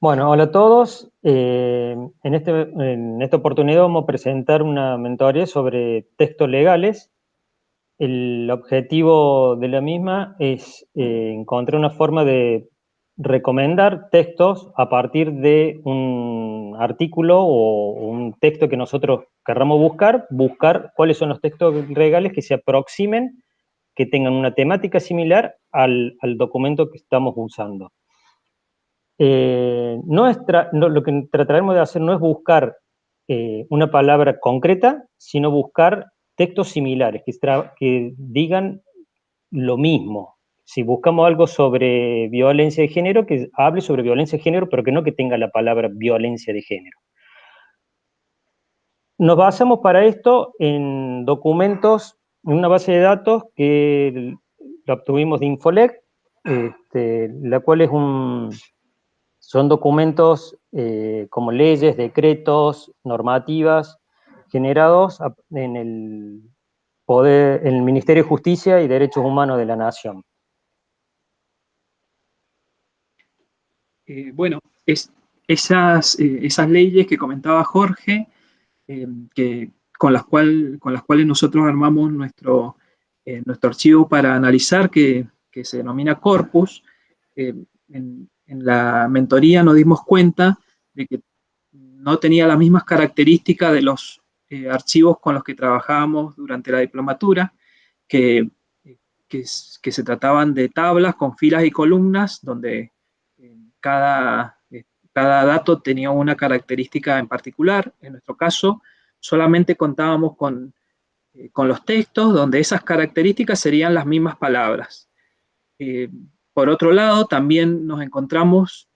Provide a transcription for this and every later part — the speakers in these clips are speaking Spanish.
Bueno, hola a todos. En esta oportunidad vamos a presentar una mentoría sobre textos legales. El objetivo de la misma es encontrar una forma de recomendar textos a partir de un artículo o un texto que nosotros querramos buscar cuáles son los textos legales que se aproximen, que tengan una temática similar al documento que estamos usando. Lo que trataremos de hacer no es buscar una palabra concreta, sino buscar textos similares, que digan lo mismo. Si buscamos algo sobre violencia de género, que hable sobre violencia de género, pero que no que tenga la palabra violencia de género. Nos basamos para esto en documentos, en una base de datos que la obtuvimos de Infolec, la cual son documentos como leyes, decretos, normativas, generados en en el Ministerio de Justicia y Derechos Humanos de la Nación. Bueno, esas leyes que comentaba Jorge, con las cuales nosotros armamos nuestro archivo para analizar, que se denomina Corpus. En la mentoría nos dimos cuenta de que no tenía las mismas características de los archivos con los que trabajábamos durante la diplomatura, que se trataban de tablas con filas y columnas, donde cada dato tenía una característica en particular. En nuestro caso, solamente contábamos con los textos, donde esas características serían las mismas palabras. Por otro lado, también nos encontramos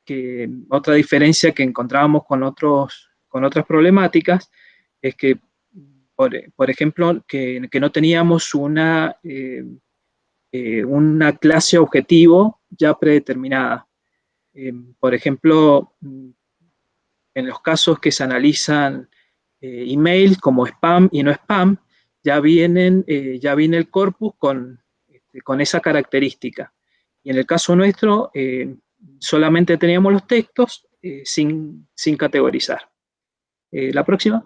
que otra diferencia que encontrábamos con otras problemáticas es que, por ejemplo, que no teníamos una clase objetivo ya predeterminada. Por ejemplo, en los casos que se analizan emails como spam y no spam, ya viene el corpus con esa característica. Y en el caso nuestro, solamente teníamos los textos sin categorizar. La próxima.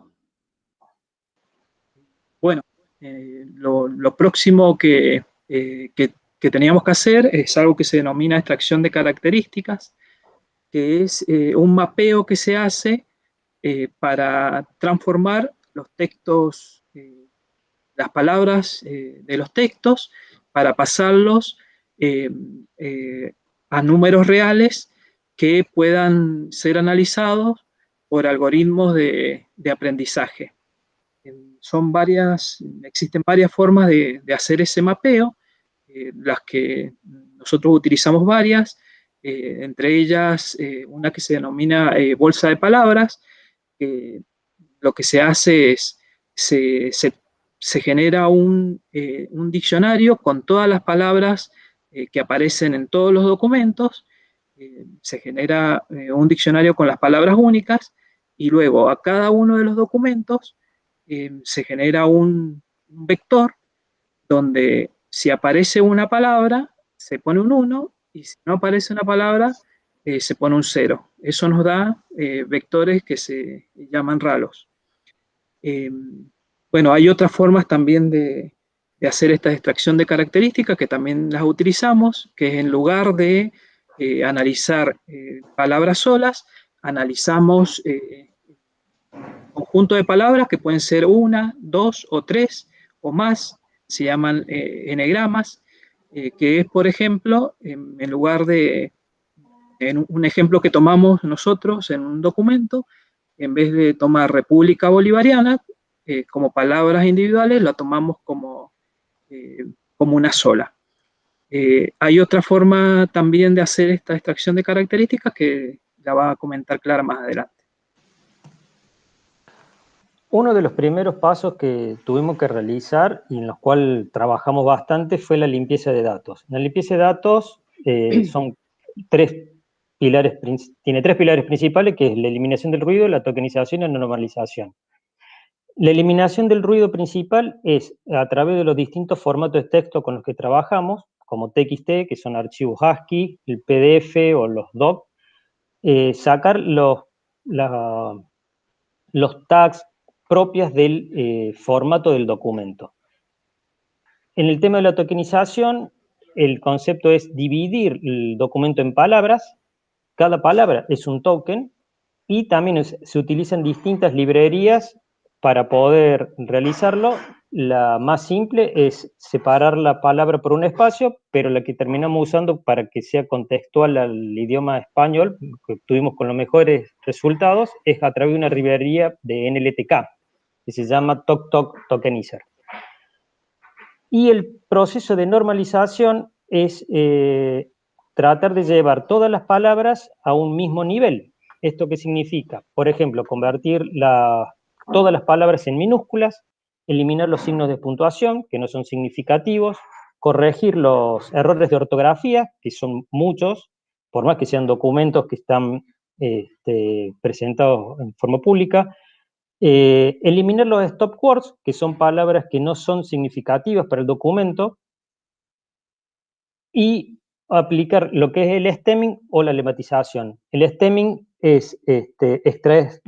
Bueno, lo próximo que teníamos que hacer es algo que se denomina extracción de características, que es un mapeo que se hace para transformar los textos, las palabras de los textos, para pasarlos a números reales que puedan ser analizados por algoritmos de aprendizaje. Existen varias formas de hacer ese mapeo, las que nosotros utilizamos varias, entre ellas una que se denomina bolsa de palabras. Lo que se hace es, se genera un diccionario con todas las palabras que aparecen en todos los documentos, se genera un diccionario con las palabras únicas, y luego a cada uno de los documentos se genera un vector donde si aparece una palabra se pone un 1, y si no aparece una palabra se pone un 0. Eso nos da vectores que se llaman ralos. Bueno, hay otras formas también de hacer esta extracción de características que también las utilizamos, que es en lugar de analizar palabras solas, analizamos conjunto de palabras que pueden ser una, dos o tres o más, se llaman enegramas, que es, por ejemplo, en lugar de, en un ejemplo que tomamos nosotros en un documento, en vez de tomar República Bolivariana como palabras individuales, la tomamos como una sola. Hay otra forma también de hacer esta extracción de características que la va a comentar Clara más adelante. Uno de los primeros pasos que tuvimos que realizar y en los cuales trabajamos bastante fue la limpieza de datos. La limpieza de datos tiene tres pilares principales, que es la eliminación del ruido, la tokenización y la normalización. La eliminación del ruido principal es a través de los distintos formatos de texto con los que trabajamos, como TXT, que son archivos ASCII, el PDF o los DOC, sacar los tags propias del formato del documento. En el tema de la tokenización, el concepto es dividir el documento en palabras. Cada palabra es un token y también se utilizan distintas librerías para poder realizarlo. La más simple es separar la palabra por un espacio, pero la que terminamos usando para que sea contextual al idioma español, que tuvimos con los mejores resultados, es a través de una librería de NLTK, que se llama TokTok Tokenizer. Y el proceso de normalización es tratar de llevar todas las palabras a un mismo nivel. ¿Esto qué significa? Por ejemplo, convertir todas las palabras en minúsculas, eliminar los signos de puntuación, que no son significativos, corregir los errores de ortografía, que son muchos, por más que sean documentos que están presentados en forma pública, eliminar los stop words, que son palabras que no son significativas para el documento, y aplicar lo que es el stemming o la lematización. El stemming es extraer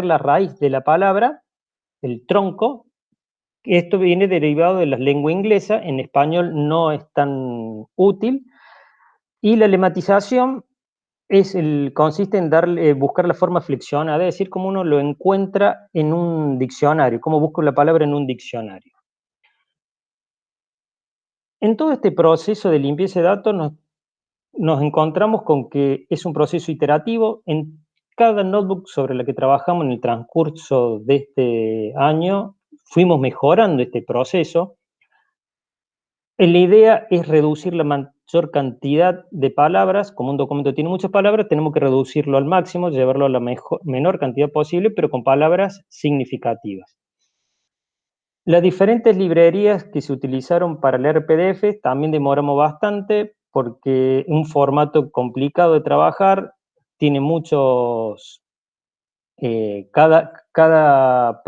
la raíz de la palabra, el tronco. Esto viene derivado de la lengua inglesa, en español no es tan útil. Y la lematización consiste en buscar la forma flexionada, es decir, cómo uno lo encuentra en un diccionario, cómo busco la palabra en un diccionario. En todo este proceso de limpieza de datos nos encontramos con que es un proceso iterativo. En cada notebook sobre la que trabajamos en el transcurso de este año, fuimos mejorando este proceso. La idea es reducir la mayor cantidad de palabras. Como un documento tiene muchas palabras, tenemos que reducirlo al máximo, llevarlo a la menor cantidad posible, pero con palabras significativas. Las diferentes librerías que se utilizaron para leer PDF también demoramos bastante porque un formato complicado de trabajar, tiene muchos, cada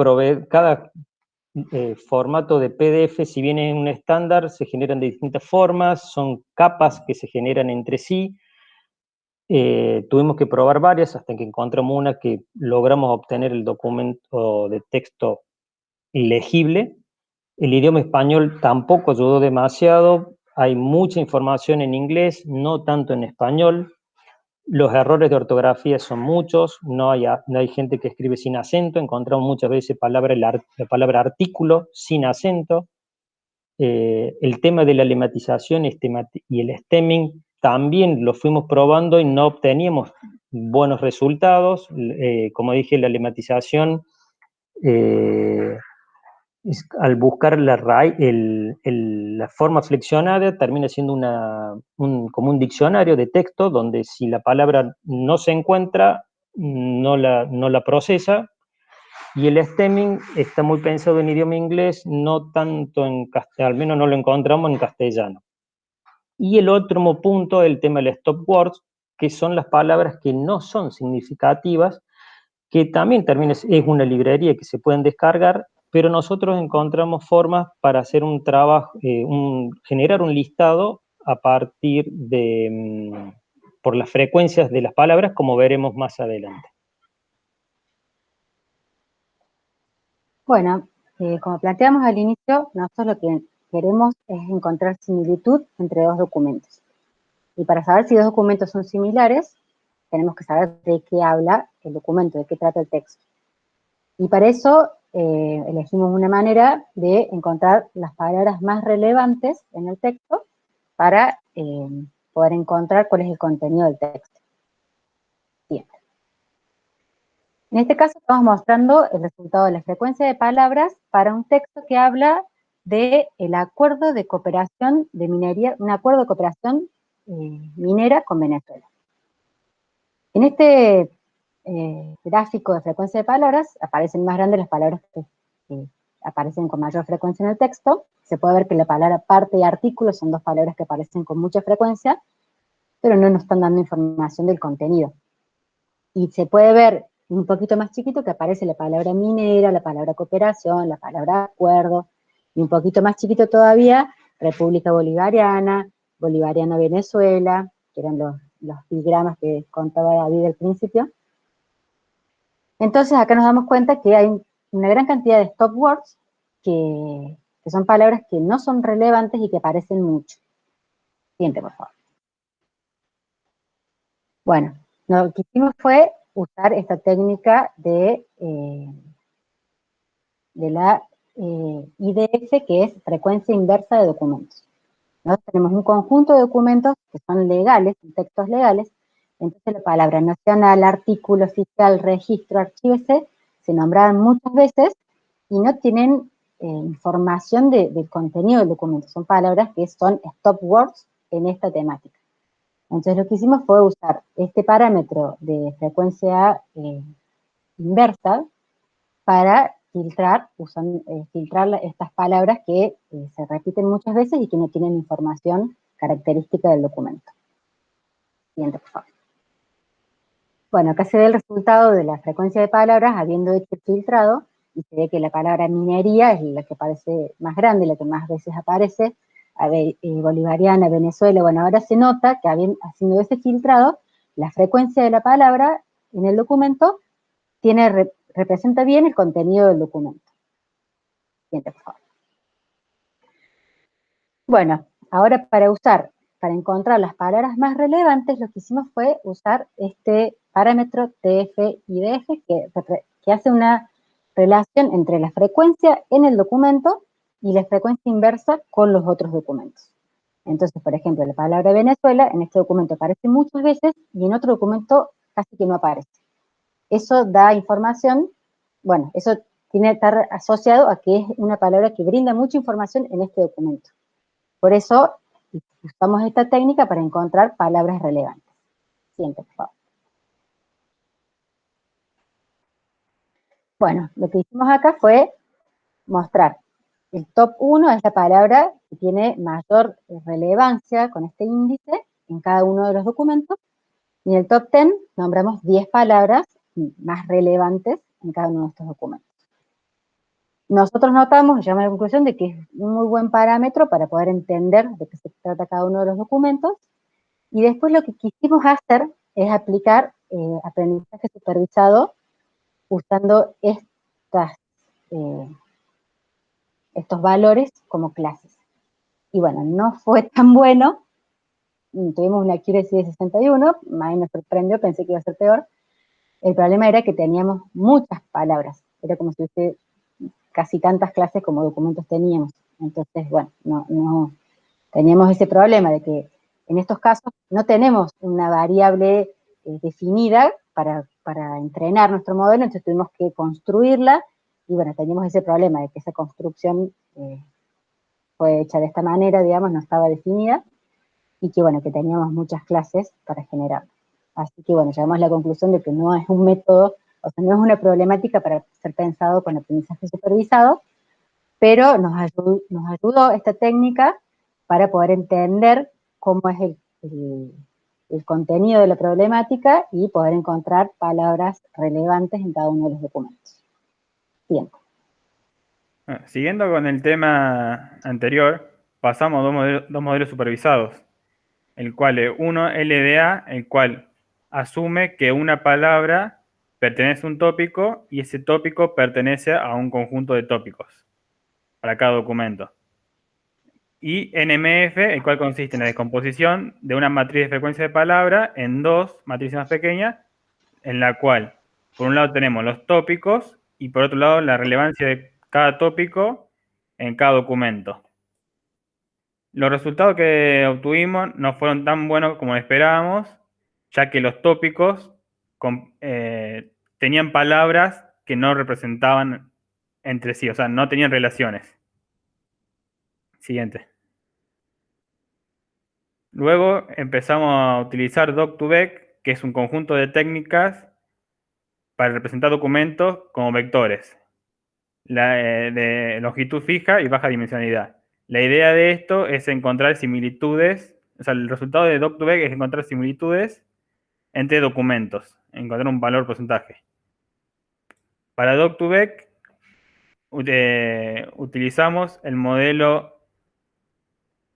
formato de PDF, si bien es un estándar, se generan de distintas formas, son capas que se generan entre sí. Tuvimos que probar varias hasta que encontramos una que logramos obtener el documento de texto legible. El idioma español tampoco ayudó demasiado, hay mucha información en inglés, no tanto en español. Los errores de ortografía son muchos, no hay gente que escribe sin acento, encontramos muchas veces la palabra artículo sin acento. El tema de la lematización y el stemming también lo fuimos probando y no obteníamos buenos resultados. Como dije, la lematización, al buscar la raíz, la forma flexionada, termina siendo como un diccionario de texto, donde si la palabra no se encuentra, no la procesa. Y el stemming está muy pensado en idioma inglés, no tanto en castellano, al menos no lo encontramos en castellano. Y el otro punto, el tema del stop words, que son las palabras que no son significativas, que también es una librería que se pueden descargar, pero nosotros encontramos formas para hacer un trabajo, generar un listado a partir de, por las frecuencias de las palabras, como veremos más adelante. Bueno, como planteamos al inicio, nosotros lo que queremos es encontrar similitud entre dos documentos. Y para saber si dos documentos son similares, tenemos que saber de qué habla el documento, de qué trata el texto. Y para eso elegimos una manera de encontrar las palabras más relevantes en el texto para poder encontrar cuál es el contenido del texto. Bien. En este caso estamos mostrando el resultado de la frecuencia de palabras para un texto que habla del acuerdo de cooperación de minería, un acuerdo de cooperación minera con Venezuela. En este gráfico de frecuencia de palabras aparecen más grandes las palabras que aparecen con mayor frecuencia en el texto. Se puede ver que la palabra parte y artículo son dos palabras que aparecen con mucha frecuencia, pero no nos están dando información del contenido. Y se puede ver un poquito más chiquito que aparece la palabra minera, la palabra cooperación, la palabra acuerdo, y un poquito más chiquito todavía, República Bolivariana, Bolivariana Venezuela, que eran los bigramas que contaba David al principio. Entonces acá nos damos cuenta que hay una gran cantidad de stop words que son palabras que no son relevantes y que aparecen mucho. Siguiente, por favor. Bueno, lo que hicimos fue usar esta técnica de la IDF, que es frecuencia inversa de documentos. Nosotros tenemos un conjunto de documentos que son legales, textos legales, entonces la palabra nacional, artículo, fiscal, registro, archivo, se nombraban muchas veces y no tienen información del contenido del documento. Son palabras que son stop words en esta temática. Entonces lo que hicimos fue usar este parámetro de frecuencia inversa para filtrar estas palabras que se repiten muchas veces y que no tienen información característica del documento. Siguiente, por favor. Bueno, acá se ve el resultado de la frecuencia de palabras habiendo hecho el filtrado, y se ve que la palabra minería es la que aparece más grande, la que más veces aparece, bolivariana, Venezuela. Bueno, ahora se nota que haciendo ese filtrado, la frecuencia de la palabra en el documento representa bien el contenido del documento. Siguiente, por favor. Bueno, ahora para encontrar las palabras más relevantes, lo que hicimos fue usar este parámetro TF-IDF que hace una relación entre la frecuencia en el documento y la frecuencia inversa con los otros documentos. Entonces, por ejemplo, la palabra Venezuela en este documento aparece muchas veces y en otro documento casi que no aparece. Eso da información, bueno, eso tiene que estar asociado a que es una palabra que brinda mucha información en este documento. Por eso usamos esta técnica para encontrar palabras relevantes. Siguiente, por favor. Bueno, lo que hicimos acá fue mostrar el top 1 es la palabra que tiene mayor relevancia con este índice en cada uno de los documentos, y en el top 10 nombramos 10 palabras más relevantes en cada uno de estos documentos. Nosotros notamos y llegamos a la conclusión de que es un muy buen parámetro para poder entender de qué se trata cada uno de los documentos, y después lo que quisimos hacer es aplicar aprendizaje supervisado usando estos valores como clases. Y bueno, no fue tan bueno, tuvimos una accuracy de 61, a mí me sorprendió, pensé que iba a ser peor. El problema era que teníamos muchas palabras, era como si hubiese casi tantas clases como documentos teníamos. Entonces, bueno, no teníamos ese problema de que en estos casos no tenemos una variable definida para entrenar nuestro modelo, entonces tuvimos que construirla, y bueno, teníamos ese problema de que esa construcción fue hecha de esta manera, digamos, no estaba definida, y que bueno, que teníamos muchas clases para generar. Así que bueno, llegamos a la conclusión de que no es un método, o sea, no es una problemática para ser pensado con aprendizaje supervisado, pero nos ayudó esta técnica para poder entender cómo es el contenido de la problemática y poder encontrar palabras relevantes en cada uno de los documentos. Bien. Siguiendo con el tema anterior, pasamos a dos modelos supervisados, el cual es uno LDA, el cual asume que una palabra pertenece a un tópico y ese tópico pertenece a un conjunto de tópicos para cada documento. Y NMF, el cual consiste en la descomposición de una matriz de frecuencia de palabra en dos matrices más pequeñas, en la cual, por un lado, tenemos los tópicos y por otro lado, la relevancia de cada tópico en cada documento. Los resultados que obtuvimos no fueron tan buenos como esperábamos, ya que los tópicos tenían palabras que no representaban entre sí, o sea, no tenían relaciones. Siguiente. Luego empezamos a utilizar Doc2Vec, que es un conjunto de técnicas para representar documentos como vectores, de longitud fija y baja dimensionalidad. La idea de esto es encontrar similitudes, o sea, el resultado de Doc2Vec es encontrar similitudes entre documentos, encontrar un valor porcentaje. Para Doc2Vec utilizamos el modelo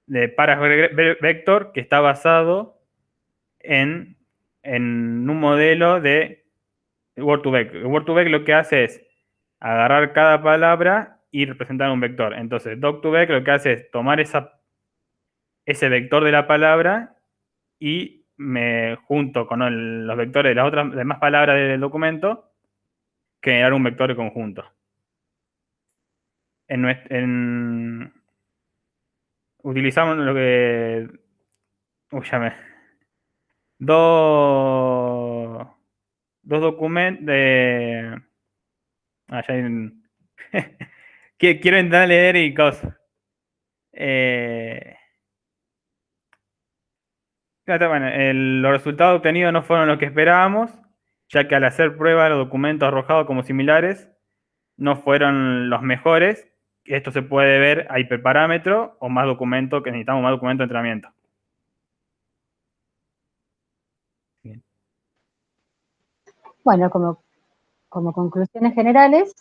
de Paras Vector, que está basado en un modelo de Word2Vec. Word2Vec lo que hace es agarrar cada palabra y representar un vector. Entonces, Doc2Vec lo que hace es tomar ese vector de la palabra y junto con los vectores de las otras demás palabras del documento, generar un vector de conjunto. Utilizamos lo que... dos documentos de... Quiero intentar leer y cosas. Bueno, los resultados obtenidos no fueron los que esperábamos, ya que al hacer prueba los documentos arrojados como similares no fueron los mejores. Esto se puede ver a hiperparámetro o más documentos, que necesitamos más documentos de entrenamiento. Bien. Bueno, como conclusiones generales,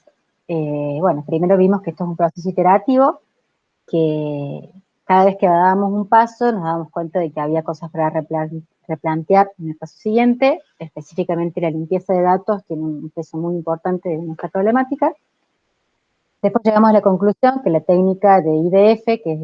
bueno, primero vimos que esto es un proceso iterativo, que cada vez que dábamos un paso nos dábamos cuenta de que había cosas para replantear en el paso siguiente. Específicamente la limpieza de datos tiene un peso muy importante en nuestra problemática. Después llegamos a la conclusión que la técnica de IDF, que es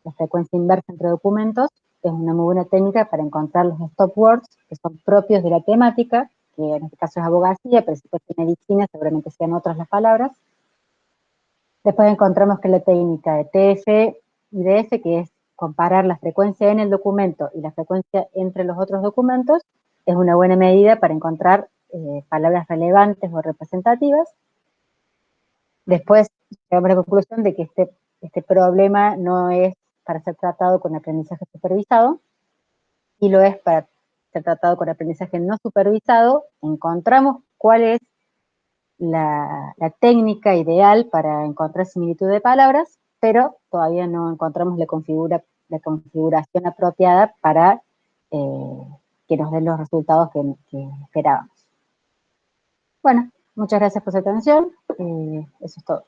la frecuencia inversa entre documentos, es una muy buena técnica para encontrar los stop words que son propios de la temática, que en este caso es abogacía, pero si fuese medicina seguramente sean otras las palabras. Después encontramos que la técnica de TF-IDF, que es comparar la frecuencia en el documento y la frecuencia entre los otros documentos, es una buena medida para encontrar palabras relevantes o representativas. Después llegamos a la conclusión de que este problema no es para ser tratado con aprendizaje supervisado, y lo es para ser tratado con aprendizaje no supervisado. Encontramos cuál es la técnica ideal para encontrar similitud de palabras, pero todavía no encontramos la configuración apropiada para que nos den los resultados que esperábamos. Bueno, muchas gracias por su atención. Eso es todo.